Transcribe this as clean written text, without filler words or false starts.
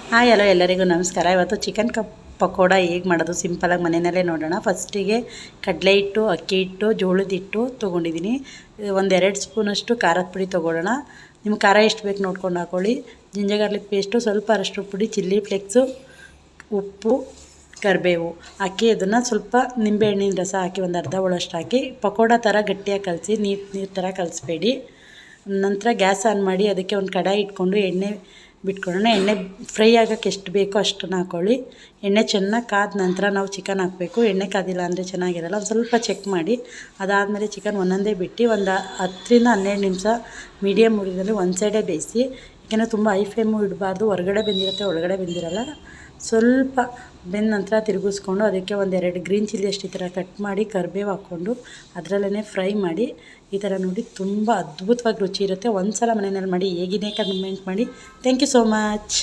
Hi hello ಎಲ್ಲರಿಗೂ ನಮಸ್ಕಾರ. ಇವತ್ತು ಚಿಕನ್ ಪಕೋಡ ಹೇಗೆ ಮಾಡೋದು ಸಿಂಪಲಾಗಿ ಮನೆಯಲ್ಲೇ ನೋಡೋಣ. ಫಸ್ಟಿಗೆ ಕಡಲೆ ಹಿಟ್ಟು, ಅಕ್ಕಿ ಹಿಟ್ಟು, ಜೋಳದ ಹಿಟ್ಟು ತೊಗೊಂಡಿದ್ದೀನಿ. ಒಂದೆರಡು ಸ್ಪೂನಷ್ಟು ಖಾರದ ಪುಡಿ ತೊಗೊಳ್ಳೋಣ. ನಿಮ್ಗೆ ಖಾರ ಎಷ್ಟು ಬೇಕು ನೋಡ್ಕೊಂಡು ಹಾಕ್ಕೊಳ್ಳಿ. ಜಿಂಜರ್ ಗಾರ್ಲಿಕ್ ಪೇಸ್ಟು, ಸ್ವಲ್ಪ ಅರಶಿನ ಪುಡಿ, ಚಿಲ್ಲಿ ಫ್ಲೇಕ್ಸು, ಉಪ್ಪು, ಕರಿಬೇವು ಹಾಕಿ ಅದನ್ನು ಸ್ವಲ್ಪ ನಿಂಬೆಹಣ್ಣಿನ ರಸ ಹಾಕಿ ಒಂದು ಅರ್ಧ ಹೋಳಷ್ಟು ಹಾಕಿ ಪಕೋಡ ಥರ ಗಟ್ಟಿಯಾಗಿ ಕಲಸಿ, ನೀರು ಥರ ಕಲಿಸ್ಬೇಡಿ. ನಂತರ ಗ್ಯಾಸ್ ಆನ್ ಮಾಡಿ ಅದಕ್ಕೆ ಒಂದು ಕಡಾಯಿ ಇಟ್ಕೊಂಡು ಎಣ್ಣೆ ಬಿಟ್ಕೊಳ್ಳೋಣ. ಎಣ್ಣೆ ಫ್ರೈ ಆಗೋಕ್ಕೆ ಎಷ್ಟು ಬೇಕೋ ಅಷ್ಟನ್ನು ಹಾಕ್ಕೊಳ್ಳಿ. ಎಣ್ಣೆ ಚೆನ್ನಾಗಿ ಕಾದ ನಂತರ ನಾವು ಚಿಕನ್ ಹಾಕಬೇಕು. ಎಣ್ಣೆ ಕಾದಿಲ್ಲ ಅಂದರೆ ಚೆನ್ನಾಗಿರಲ್ಲ. ಒಂದು ಸ್ವಲ್ಪ ಚೆಕ್ ಮಾಡಿ ಅದಾದಮೇಲೆ ಚಿಕನ್ ಒಂದೊಂದೇ ಬಿಟ್ಟು ಒಂದು 10ರಿಂದ 12 ನಿಮಿಷ ಮೀಡಿಯಮ್ ಉರಿದಲ್ಲಿ ಒಂದು ಸೈಡೇ ಬೇಯಿಸಿ. ಯಾಕೆಂದರೆ ತುಂಬ ಹೈ ಫ್ಲೇಮು ಇಡಬಾರ್ದು. ಹೊರಗಡೆ ಬೆಂದಿರುತ್ತೆ, ಒಳಗಡೆ ಬೆಂದಿರಲ್ಲ. ಸ್ವಲ್ಪ ಬೆಂದ ನಂತರ ತಿರುಗಿಸ್ಕೊಂಡು ಅದಕ್ಕೆ ಒಂದೆರಡು ಗ್ರೀನ್ ಚಿಲ್ಲಿ ಅಷ್ಟು ಈ ಥರ ಕಟ್ ಮಾಡಿ ಕರಿಬೇವು ಹಾಕ್ಕೊಂಡು ಅದರಲ್ಲೇ ಫ್ರೈ ಮಾಡಿ. ಈ ಥರ ನೋಡಿ ತುಂಬ ಅದ್ಭುತವಾಗಿ ರುಚಿ ಇರುತ್ತೆ. ಒಂದು ಸಲ ಮನೆಯಲ್ಲಿ ಮಾಡಿ ಹೇಗಿದೆ ಕಮೆಂಟ್ ಮಾಡಿ. Thank you so much.